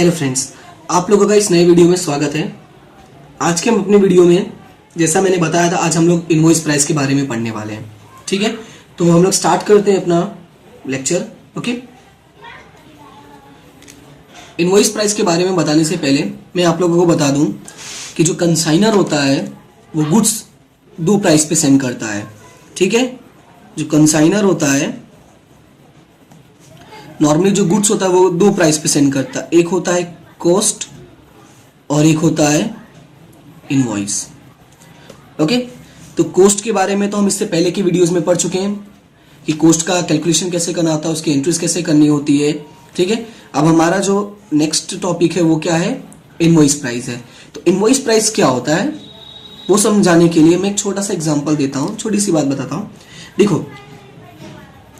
Hello friends, आप लोगों का इस नए वीडियो में स्वागत है। आज के हम अपने वीडियो में, जैसा मैंने बताया था, आज हम लोग इनवॉइस प्राइस के बारे में पढ़ने वाले हैं। ठीक है, तो हम लोग स्टार्ट करते हैं अपना लेक्चर। ओके, इनवॉइस प्राइस के बारे में बताने से पहले मैं आप लोगों को बता दूं कि जो कंसाइनर होता है वो गुड्स दो प्राइस पे सेंड करता है। ठीक है, जो कंसाइनर होता है नॉर्मली जो गुड्स होता है वो दो प्राइस पे सेंड करता है, एक होता है कॉस्ट और एक होता है इनवॉइस। ओके, तो कॉस्ट के बारे में तो हम इससे पहले की वीडियोस में पढ़ चुके हैं कि कॉस्ट का कैलकुलेशन कैसे करना होता है, उसकी एंट्रीज कैसे करनी होती है। ठीक है, अब हमारा जो नेक्स्ट टॉपिक है वो क्या है, इनवॉइस प्राइस है। तो इनवॉइस प्राइस क्या होता है वो समझाने के लिए मैं एक छोटा सा एग्जांपल देता हूँ, छोटी सी बात बताता हूँ। देखो,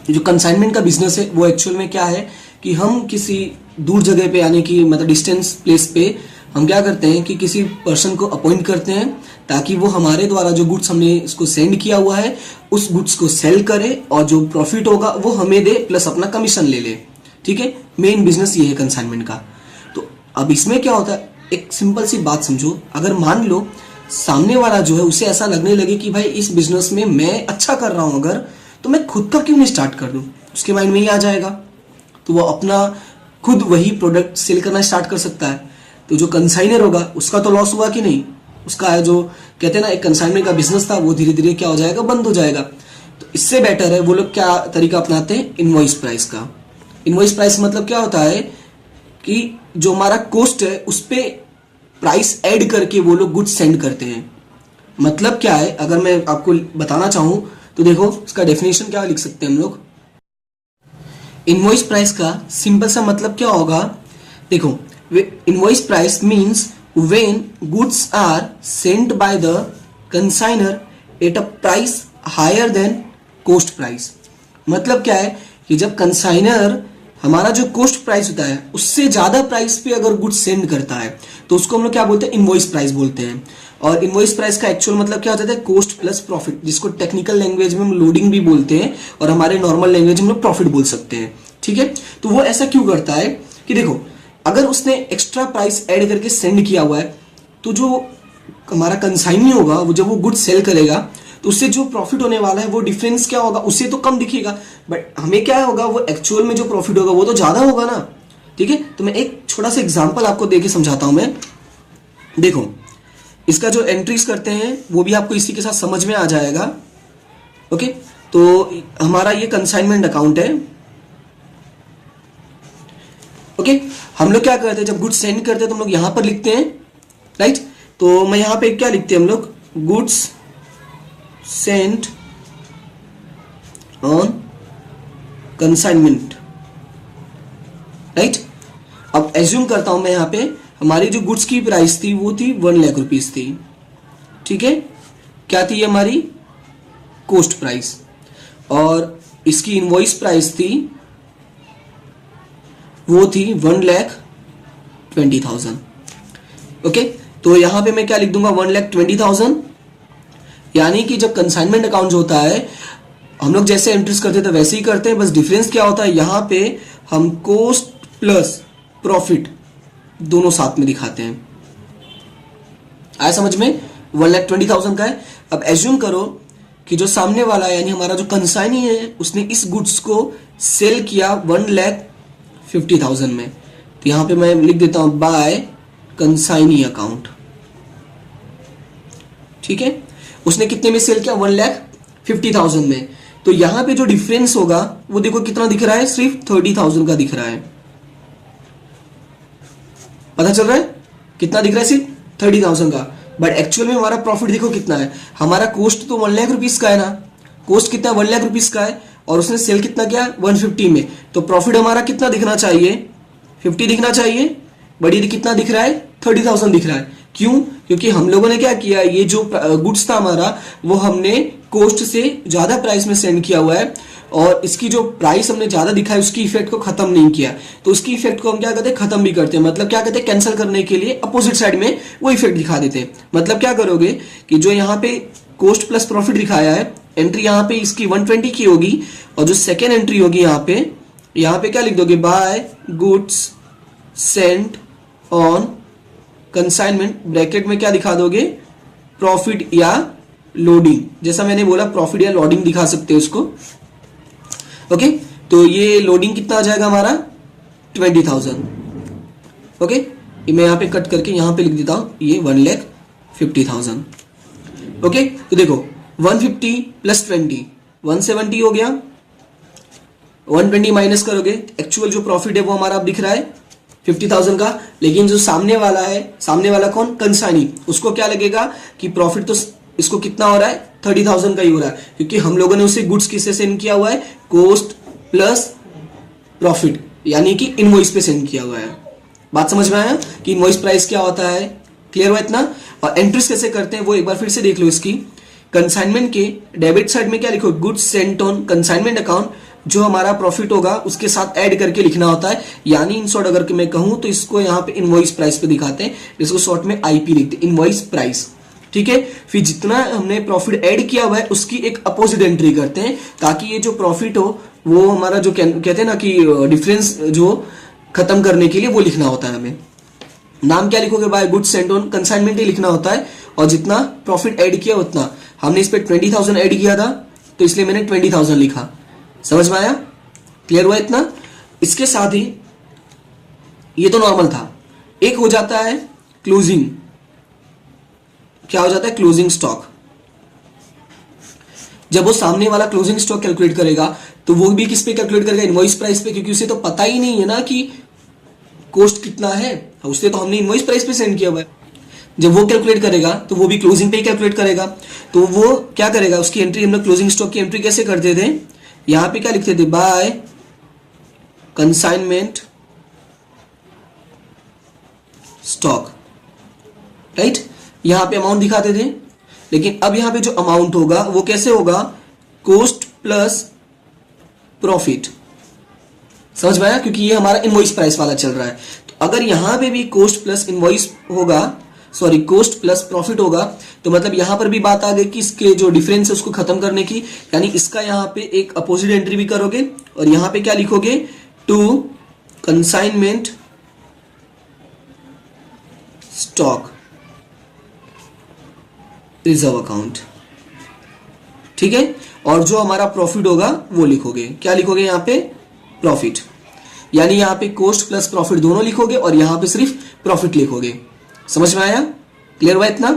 जो कंसाइनमेंट का बिजनेस है वो एक्चुअल में क्या है कि हम किसी दूर जगह पे, यानी कि मतलब डिस्टेंस प्लेस पे हम क्या करते हैं कि किसी पर्सन को अपॉइंट करते हैं ताकि वो हमारे द्वारा जो गुड्स हमने इसको सेंड किया हुआ है उस गुड्स को सेल करे और जो प्रॉफिट होगा वो हमें दे, प्लस अपना कमीशन ले ले। ठीक है, मेन बिजनेस ये है कंसाइनमेंट का। तो अब इसमें क्या होता है, एक सिंपल सी बात समझो। अगर मान लो सामने वाला जो है उसे ऐसा लगने लगे कि भाई इस बिजनेस में मैं अच्छा कर रहा हूं, अगर तो मैं खुद का क्यों नहीं स्टार्ट कर दूं, उसके माइंड में ही आ जाएगा, तो वो अपना खुद वही प्रोडक्ट सेल करना स्टार्ट कर सकता है। तो जो कंसाइनर होगा उसका तो लॉस हुआ कि नहीं, उसका जो कहते हैं ना एक कंसाइनमेंट का बिजनेस था वो धीरे धीरे क्या हो जाएगा, बंद हो जाएगा। तो इससे बेटर है वो लोग क्या तरीका अपनाते हैं, इनवॉइस प्राइस का। इनवॉइस प्राइस मतलब क्या होता है कि जो हमारा कॉस्ट है उस पर प्राइस ऐड करके वो लोग गुड्स सेंड करते हैं। मतलब क्या है, अगर मैं आपको बताना चाहूं तो देखो इसका डेफिनेशन क्या लिख सकते हैं हम लोग। इनवॉइस प्राइस का सिंपल सा मतलब क्या होगा, देखो, invoice price means when goods are sent by the consignor at a price higher than cost price. मतलब क्या है कि जब कंसाइनर हमारा जो कॉस्ट प्राइस होता है उससे ज्यादा प्राइस पे अगर गुड्स सेंड करता है तो उसको हम लोग क्या बोलते हैं, इनवॉइस प्राइस बोलते हैं। और इनवॉइस प्राइस का एक्चुअल मतलब क्या होता है, कॉस्ट प्लस प्रॉफिट, जिसको टेक्निकल लैंग्वेज में हम लोडिंग भी बोलते हैं और हमारे नॉर्मल लैंग्वेज में हम लोग प्रॉफिट बोल सकते हैं। ठीक है, तो वो ऐसा क्यों करता है कि देखो, अगर उसने एक्स्ट्रा प्राइस ऐड करके सेंड किया हुआ है तो जो हमारा कंसाइनी होगा वो जब वो गुड सेल करेगा तो उससे जो प्रॉफिट होने वाला है वो डिफरेंस क्या होगा, उससे तो कम दिखेगा, बट हमें क्या होगा, वो एक्चुअल में जो प्रॉफिट होगा वो तो ज्यादा होगा ना। ठीक है, तो मैं एक छोटा सा एग्जांपल आपको देके समझाता हूं मैं। देखो, इसका जो एंट्रीज करते हैं वो भी आपको इसी के साथ समझ में आ जाएगा। ओके, तो हमारा ये कंसाइनमेंट अकाउंट है। ओके, हम लोग क्या करते हैं, जब गुड्स सेंड करते हैं तो हम लोग यहां पर लिखते हैं, राइट। तो मैं यहां पे क्या लिखते हैं हम लोग, goods sent on consignment, right. अब एज्यूम करता हूं मैं यहां पे हमारी जो गुड्स की प्राइस थी वो थी 1 लाख रुपीस थी। ठीक है, क्या थी हमारी कॉस्ट प्राइस, और इसकी इनवॉइस प्राइस थी वो थी 1,20,000। ओके, तो यहां पे मैं क्या लिख दूंगा, 1,20,000। यानी कि जब कंसाइनमेंट अकाउंट होता है हम लोग जैसे एंट्रीज करते थे वैसे ही करते हैं, बस डिफरेंस क्या होता है, यहां पे हम कॉस्ट प्लस प्रॉफिट दोनों साथ में दिखाते हैं। आया समझ में, 1,20,000 का है। अब एज्यूम करो कि जो सामने वाला है यानी हमारा जो कंसाइनी है उसने इस गुड्स को सेल किया 1,50,000 में। तो यहां पे मैं लिख देता हूं बाय कंसाइनी अकाउंट। ठीक है, उसने कितने में सेल किया, 1,50,000 में। तो यहां पे जो डिफरेंस होगा वो देखो कितना दिख रहा है, सिर्फ 30,000 का दिख रहा है। पता चल रहा है कितना दिख रहा है, सिर्फ 30,000 का, बट एक्चुअल में हमारा प्रॉफिट देखो कितना है। हमारा कॉस्ट तो 1 लाख रुपीस का है ना, कॉस्ट कितना 1 लाख रुपीस का है और उसने सेल कितना किया 150 में, तो प्रॉफिट हमारा कितना दिखना चाहिए, 50 दिखना चाहिए, बट ये कितना दिख रहा है, 30,000 दिख रहा है। क्यों, क्योंकि हम लोगों ने क्या किया, ये जो गुड्स था हमारा वो हमने कॉस्ट से ज्यादा प्राइस में सेंड किया हुआ है और इसकी जो प्राइस हमने ज्यादा दिखा है उसकी इफेक्ट को खत्म नहीं किया। तो उसकी इफेक्ट को हम क्या करते हैं, खत्म भी करते हैं। मतलब क्या कहते हैं, कैंसिल करने के लिए अपोजिट साइड में वो इफेक्ट दिखा देते हैं। मतलब क्या करोगे कि जो यहाँ पे कॉस्ट प्लस प्रॉफिट दिखाया है, एंट्री यहाँ पे इसकी 120 की होगी और जो सेकेंड एंट्री होगी यहाँ पे क्या लिख दोगे, by goods sent on consignment, bracket में क्या दिखा दोगे, प्रॉफिट या लोडिंग, जैसा मैंने बोला प्रॉफिट या लोडिंग दिखा सकते हो उसको। ओके, तो ये लोडिंग कितना आ जाएगा हमारा 20,000। ओके, मैं यहां पे कट करके यहां पे लिख देता हूं ये 1,50,000। ओके, तो देखो 150 प्लस 20 170 हो गया, 120 माइनस करोगे, एक्चुअल जो प्रॉफिट है वो हमारा अब दिख रहा है 50,000 का, लेकिन जो सामने वाला है, सामने वाला कौन, कंसाइनी, उसको क्या लगेगा कि प्रॉफिट तो इसको कितना हो रहा है 30,000 का ही हो रहा है, क्योंकि हम लोगों ने उसे गुड्स किससे सेंड किया हुआ है, कोस्ट प्लस प्रॉफिट, यानी कि इनवॉइस पे सेंड किया हुआ है। बात समझ में आया कि इनवॉइस प्राइस क्या होता है, क्लियर हुआ इतना। और एंट्रीज कैसे करते हैं वो एक बार फिर से देख लो इसकी। कंसाइनमेंट के डेबिट साइड में क्या लिखो, goods sent on consignment account, जो हमारा प्रॉफिट होगा उसके साथ ऐड करके लिखना होता है, यानी इन शॉर्ट अगर मैं कहूं तो इसको यहाँ पे इनवॉइस प्राइस पे दिखाते हैं, इसको शॉर्ट में आईपी लिखते हैं, इनवॉइस प्राइस। ठीक है, फिर जितना हमने प्रॉफिट ऐड किया हुआ है उसकी एक अपोजिट एंट्री करते हैं, ताकि ये जो प्रॉफिट हो वो हमारा जो कहते हैं ना कि डिफरेंस जो खत्म करने के लिए वो लिखना होता है हमें। नाम क्या लिखोगे, by goods sent on consignment ही लिखना होता है, और जितना प्रॉफिट ऐड किया उतना, हमने इस पे 20,000 ऐड किया था तो इसलिए मैंने 20,000 लिखा। समझ में आया, क्लियर हुआ इतना। इसके साथ ही ये तो नॉर्मल था, एक हो जाता है क्लोजिंग, क्या हो जाता है, क्लोजिंग स्टॉक। जब वो सामने वाला क्लोजिंग स्टॉक कैलकुलेट करेगा तो वो भी किस पे कैलकुलेट करेगा, इनवॉइस प्राइस पे, क्योंकि उसे तो पता ही नहीं है ना कि कॉस्ट कितना है, उससे तो हमने इनवॉइस प्राइस पे सेंड किया हुआ है। जब वो कैलकुलेट करेगा तो वो भी क्लोजिंग पे ही कैलकुलेट करेगा, तो वो क्या करेगा, उसकी एंट्री, हम लोग क्लोजिंग स्टॉक की एंट्री कैसे करते थे, यहां पे क्या लिखते थे, बाय कंसाइनमेंट स्टॉक, राइट, यहां पे अमाउंट दिखाते थे, लेकिन अब यहां पे जो अमाउंट होगा वो कैसे होगा, कॉस्ट प्लस प्रॉफिट। समझ में आया, क्योंकि ये हमारा इनवॉइस प्राइस वाला चल रहा है, तो अगर यहां पे भी कॉस्ट प्लस इनवॉइस होगा, सॉरी कॉस्ट प्लस प्रॉफिट होगा, तो मतलब यहां पर भी बात आ गई कि इसके जो डिफरेंस है उसको खत्म करने की, यानी इसका यहां पे एक अपोजिट एंट्री भी करोगे, और यहां पे क्या लिखोगे, to consignment stock reserve account. ठीक है, और जो हमारा प्रॉफिट होगा वो लिखोगे, क्या लिखोगे यहां पे, प्रॉफिट, यानी यहां पे कॉस्ट प्लस प्रॉफिट दोनों लिखोगे और यहां पे सिर्फ प्रॉफिट लिखोगे। समझ में आया, क्लियर हुआ इतना।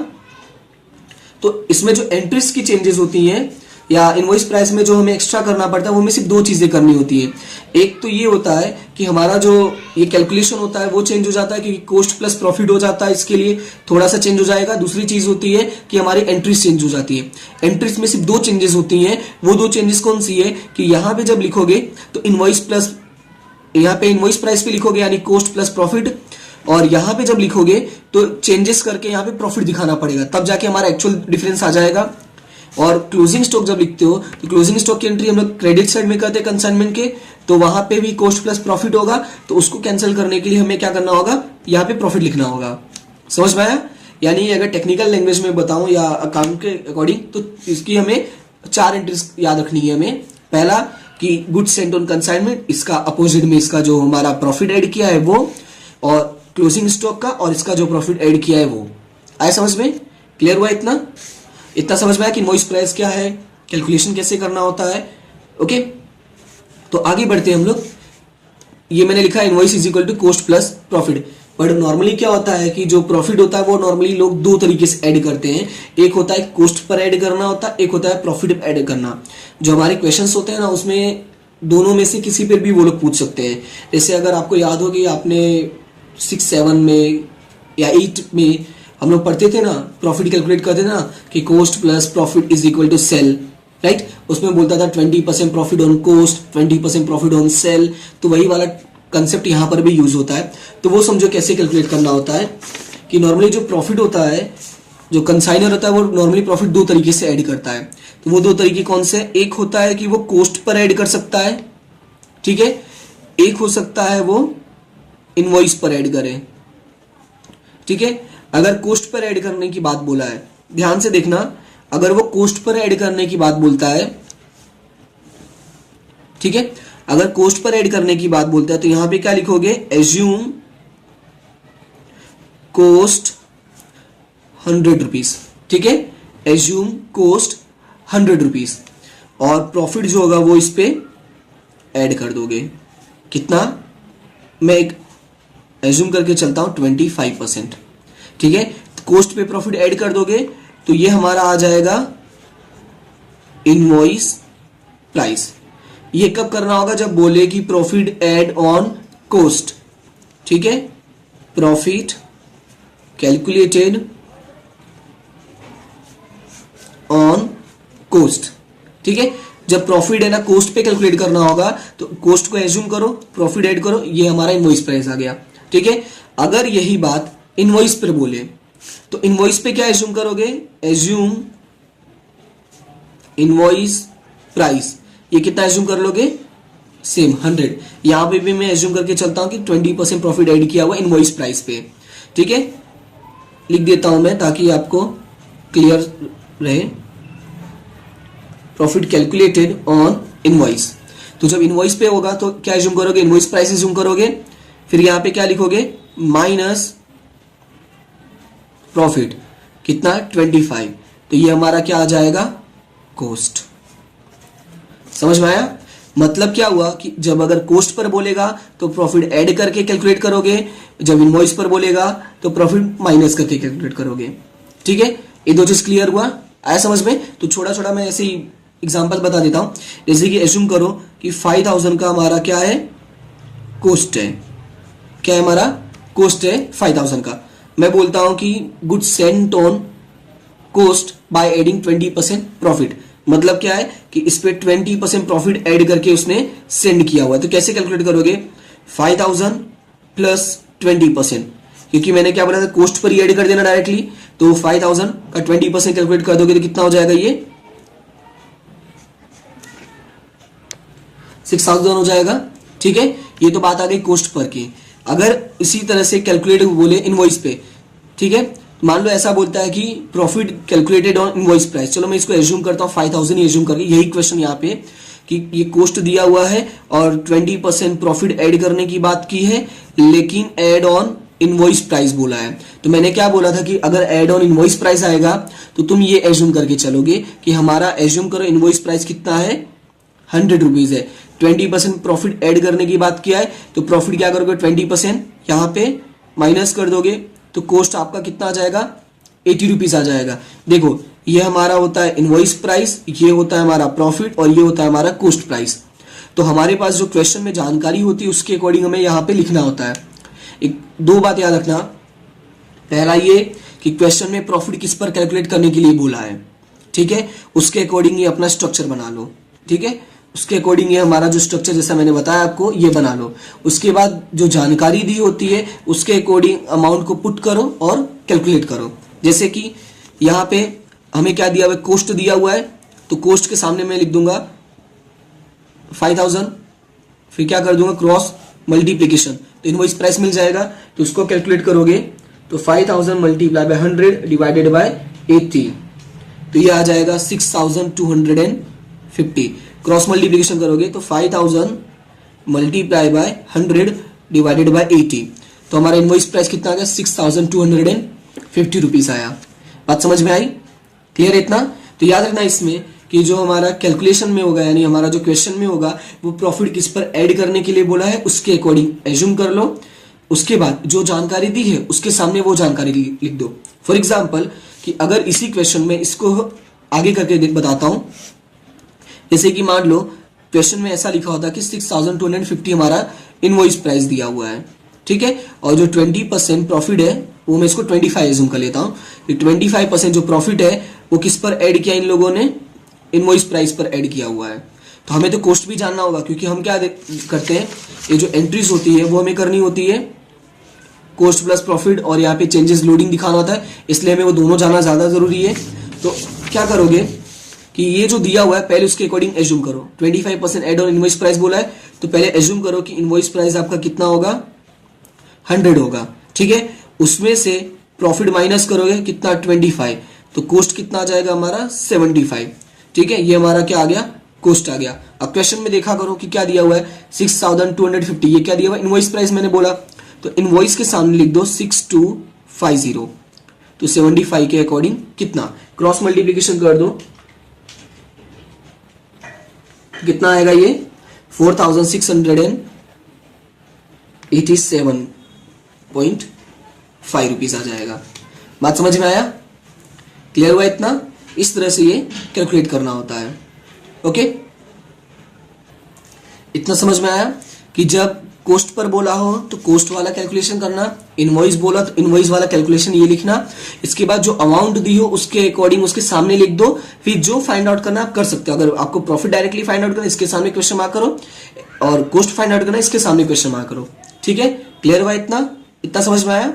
तो इसमें जो एंट्रीज की चेंजेस होती हैं या इनवॉइस प्राइस में जो हमें एक्स्ट्रा करना पड़ता है वो हमें सिर्फ दो चीजें करनी होती है। एक तो ये होता है कि हमारा जो ये कैलकुलेशन होता है वो चेंज हो जाता है, क्योंकि कॉस्ट प्लस प्रॉफिट हो जाता है, इसके लिए थोड़ा सा चेंज हो जाएगा। दूसरी चीज होती है कि हमारी एंट्रीज चेंज हो जाती है। एंट्रीज में सिर्फ दो चेंजेस होती हैं, वो दो चेंजेस कौन सी है कि यहाँ पे जब लिखोगे तो इनवॉइस प्लस, यहाँ पे इनवॉइस प्राइस पे लिखोगे यानी कॉस्ट प्लस प्रॉफिट, और यहां पे जब लिखोगे तो चेंजेस करके यहां पे प्रॉफिट दिखाना पड़ेगा, तब जाके हमारा एक्चुअल डिफरेंस आ जाएगा। और क्लोजिंग स्टॉक जब लिखते हो तो क्लोजिंग स्टॉक की एंट्री हम लोग क्रेडिट साइड में करते हैं कंसाइनमेंट के, तो वहां पे भी कॉस्ट प्लस प्रॉफिट होगा, तो उसको कैंसिल करने के लिए हमें क्या करना होगा, यहाँ पे प्रॉफिट लिखना होगा। समझ में आया, यानी अगर टेक्निकल लैंग्वेज में बताऊं या अकाउंट के अकॉर्डिंग, तो इसकी हमें चार एंट्रीज याद रखनी है हमें। पहला कि गुड्स सेंट ऑन कंसाइनमेंट, इसका अपोजिट में इसका जो हमारा प्रॉफिट ऐड किया है वो, और क्लोजिंग स्टॉक का और इसका जो प्रॉफिट ऐड किया है वो। आया समझ में, क्लियर हुआ इतना। इतना समझ में आया कि इनवॉइस प्राइस क्या है, कैलकुलेशन कैसे करना होता है। ओके, तो आगे बढ़ते हैं हम लोग। ये मैंने लिखा invoice is equal to cost plus profit, but normally क्या होता है कि जो प्रॉफिट होता है वो नॉर्मली लोग दो तरीके से ऐड करते हैं। एक होता है कॉस्ट पर ऐड करना होता है, एक होता है प्रॉफिट पर ऐड करना। जो हमारे क्वेश्चंस होते हैं ना उसमें दोनों में से किसी पर भी वो लोग पूछ सकते हैं। जैसे अगर आपको याद हो कि आपने 6-7 में या 8 में हम लोग पढ़ते थे ना, प्रॉफिट कैलकुलेट करते थे ना कि cost plus profit is equal to sale, right. उसमें बोलता था 20% profit on cost, 20% profit on sale. तो वही वाला कंसेप्ट यहाँ पर भी यूज होता है। तो वो समझो कैसे कैलकुलेट करना होता है कि नॉर्मली जो प्रॉफिट होता है, जो कंसाइनर होता है वो नॉर्मली प्रॉफिट दो तरीके से ऐड करता है। तो वो दो तरीके कौन से, एक होता है कि वो कॉस्ट पर ऐड कर सकता है, ठीक है, एक हो सकता है वो इनवॉइस पर ऐड करें, ठीक है। अगर कॉस्ट पर ऐड करने की बात बोला है, ध्यान से देखना, अगर वो कॉस्ट पर ऐड करने की बात बोलता है, ठीक है, अगर कॉस्ट पर ऐड करने की बात बोलता है तो यहां पे क्या लिखोगे, एज्यूम कोस्ट 100 रुपीज, ठीक है, एज्यूम कोस्ट 100 रुपीज, और प्रॉफिट जो होगा वो इस पे ऐड कर दोगे। कितना, मैं एक एज्यूम करके चलता हूं 25%, ठीक है। कोस्ट पे प्रॉफिट ऐड कर दोगे तो ये हमारा आ जाएगा इनवॉइस प्राइस। ये कब करना होगा, जब बोले कि प्रॉफिट ऐड ऑन कोस्ट, ठीक है, प्रॉफिट कैलकुलेटेड ऑन कोस्ट, ठीक है। जब प्रॉफिट है ना कोस्ट पे कैलकुलेट करना होगा तो कोस्ट को एज्यूम करो, प्रॉफिट ऐड करो, ये हमारा इनवॉइस प्राइस आ गया, ठीक है। अगर यही बात इनवॉइस पर बोले तो इनवॉइस पे क्या एज्यूम करोगे, एज्यूम इनवॉइस प्राइस, ये कितना एज्यूम कर लोगे, सेम 100। यहां पे भी मैं एज्यूम करके चलता हूं कि 20% प्रॉफिट ऐड किया हुआ इनवॉइस प्राइस पे, ठीक है। लिख देता हूं मैं ताकि आपको क्लियर रहे, प्रॉफिट कैलकुलेटेड ऑन इनवॉइस। तो जब इनवॉइस पे होगा तो क्या एज्यूम करोगे, इनवॉइस प्राइस एज्यूम करोगे, फिर यहां पे क्या लिखोगे, माइनस प्रॉफिट कितना 25, तो ये हमारा क्या आ जाएगा, कोस्ट। समझ में आया, मतलब क्या हुआ कि जब अगर कोस्ट पर बोलेगा तो प्रॉफिट ऐड करके कैलकुलेट करोगे, जब इनवॉइस पर बोलेगा तो प्रॉफिट माइनस करके कैलकुलेट करोगे, ठीक है। ये दो चीज क्लियर हुआ, आया समझ में। तो छोटा छोटा मैं ऐसे ही एग्जांपल बता देता हूं, जैसे कि एज्यूम करो कि 5000 का हमारा क्या है, कोस्ट है, क्या है हमारा कोस्ट है 5000 का। मैं बोलता हूं कि goods sent on cost by adding 20% profit, मतलब क्या है कि इस पे 20% प्रॉफिट ऐड करके उसने सेंड किया हुआ है। तो कैसे कैलकुलेट करोगे, 5000 प्लस 20%, क्योंकि मैंने क्या बोला था कोस्ट पर ही ऐड कर देना डायरेक्टली, तो 5000 का 20% कैलकुलेट कर दोगे तो कितना हो जाएगा, ये 6000 हो जाएगा, ठीक है। ये तो बात आ गई कोस्ट पर की। अगर इसी तरह से कैलकुलेट बोले इनवॉइस पे, ठीक है, मान लो ऐसा बोलता है कि profit calculated on invoice price, चलो मैं इसको एज्यूम करता हूं 5000 ही एज्यूम करके, यही क्वेश्चन यहाँ पे कि ये कोस्ट दिया हुआ है और 20% प्रॉफिट ऐड करने की बात की है, लेकिन ऐड ऑन इनवॉइस प्राइस बोला है। तो मैंने क्या बोला था कि अगर ऐड ऑन इनवॉइस प्राइस आएगा तो तुम ये एज्यूम करके चलोगे कि हमारा, एज्यूम करो इनवॉइस प्राइस कितना है, 100 रुपीज है, 20% प्रॉफिट ऐड करने की बात किया है, तो प्रॉफिट क्या करोगे 20% यहां पे माइनस कर दोगे, तो कोस्ट आपका कितना आ जाएगा, 80 रुपीज आ जाएगा। देखो ये हमारा होता है इनवॉइस प्राइस, ये होता है हमारा प्रॉफिट, और ये होता है हमारा कोस्ट प्राइस। तो हमारे पास जो क्वेश्चन में जानकारी होती है उसके अकॉर्डिंग हमें यहाँ पे लिखना होता है। एक दो बात याद रखना, पहला ये कि क्वेश्चन में प्रॉफिट किस पर कैलकुलेट करने के लिए बोला है, ठीक है, उसके अकॉर्डिंग ये अपना स्ट्रक्चर बना लो, ठीक है, उसके अकॉर्डिंग ये हमारा जो स्ट्रक्चर जैसा मैंने बताया आपको ये बना लो। उसके बाद जो जानकारी दी होती है उसके अकॉर्डिंग अमाउंट को पुट करो और कैलकुलेट करो। जैसे कि यहाँ पे हमें क्या दिया हुआ है, कोस्ट दिया हुआ है, तो कोस्ट के सामने मैं लिख दूंगा 5000, फिर क्या कर दूंगा क्रॉस मल्टीप्लीकेशन, तो इनवॉइस प्राइस मिल जाएगा। तो उसको कैलकुलेट करोगे तो 5000 मल्टीप्लाई बाय 100 डिवाइडेड बाय 80, तो ये आ जाएगा 6250। क्रॉस मल्टीप्लीकेशन करोगे तो 5000 मल्टीप्लाई बाय 100 डिवाइडेड बाय 80, तो हमारा इनवॉइस प्राइस कितना आ गया, 6250 रुपीज आया। बात समझ में आई, क्लियर है इतना। तो याद रखना इसमें कि जो हमारा कैलकुलेशन में होगा, यानी हमारा जो क्वेश्चन में होगा, वो प्रॉफिट किस पर ऐड करने के लिए बोला है उसके अकॉर्डिंग एज्यूम कर लो। उसके बाद जो जानकारी दी है उसके सामने वो जानकारी लिख दो। फॉर एग्जाम्पल कि अगर इसी क्वेश्चन में इसको आगे करके बताता हूं, जैसे कि मान लो क्वेश्चन में ऐसा लिखा होता है कि 6250 हमारा इनवॉइस प्राइस दिया हुआ है, ठीक है, और जो 20% प्रॉफिट है वो मैं इसको 25 एज्यूम कर लेता हूं। 25% जो प्रॉफिट है वो किस पर ऐड किया, इन लोगों ने इनवॉइस प्राइस पर ऐड किया हुआ है। तो हमें तो कॉस्ट भी जानना होगा, क्योंकि हम क्या करते हैं, ये जो एंट्रीज होती है वो हमें करनी होती है कॉस्ट प्लस प्रॉफिट, और यहाँ पे चेंजेस लोडिंग दिखाना होता है, इसलिए हमें वो दोनों जानना ज्यादा जरूरी है। तो क्या करोगे कि ये जो दिया हुआ है पहले उसके अकॉर्डिंग एज्यूम करो। 25% ऐड ऑन इनवॉइस प्राइस बोला है, तो पहले एज्यूम करो कि इनवॉइस प्राइस आपका कितना होगा, 100 होगा, ठीक है। उसमें से प्रॉफिट माइनस करोगे कितना, 25, तो कॉस्ट कितना आ जाएगा हमारा 75, ठीक है। ये हमारा क्या आ गया, कॉस्ट आ गया। अब क्वेश्चन में देखा करो कि क्या दिया हुआ है, 6250, ये क्या दिया हुआ है, इनवॉइस प्राइस मैंने बोला, तो इनवॉइस के सामने लिख दो 6250 50, तो 75 के अकॉर्डिंग कितना, क्रॉस मल्टीप्लीकेशन कर दो, कितना आएगा ये 4687.5 रुपीज आ जाएगा। बात समझ में आया, क्लियर हुआ इतना, इस तरह से ये कैलकुलेट करना होता है। ओके, इतना समझ में आया कि जब कोस्ट पर बोला हो तो कोस्ट वाला कैलकुलेशन करना, इनवॉइस बोला तो इनवॉइस वाला कैलकुलेशन ये लिखना, इसके बाद जो अमाउंट दी हो उसके अकॉर्डिंग उसके सामने लिख दो, फिर जो फाइंड आउट करना आप कर सकते हो। अगर आपको प्रॉफिट डायरेक्टली फाइंड आउट करना इसके सामने क्वेश्चन मार्क करो, और कोस्ट फाइंड आउट करना इसके सामने क्वेश्चन मार्क करो। ठीक है, क्लियर हुआ इतना, इतना समझ में आया?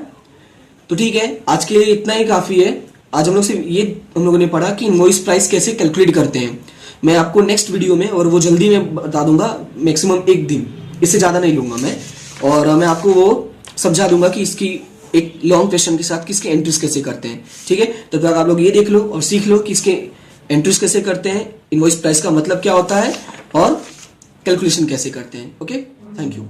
तो ठीक है, आज के लिए इतना ही काफी है। आज हम लोग सिर्फ ये हम लोगों ने पढ़ा कि इनवॉइस प्राइस कैसे कैलकुलेट करते हैं। मैं आपको नेक्स्ट वीडियो में, और वो जल्दी मैं बता दूंगा, मैक्सिमम एक दिन, इससे ज़्यादा नहीं लूंगा मैं, और मैं आपको वो समझा दूंगा कि इसकी एक लॉन्ग क्वेश्चन के साथ किसके एंट्रीज कैसे करते हैं। ठीक है, तब तक आप लोग ये देख लो और सीख लो कि इसके एंट्रीज कैसे करते हैं, इनवॉइस प्राइस का मतलब क्या होता है, और कैलकुलेशन कैसे करते हैं। Okay, thank you.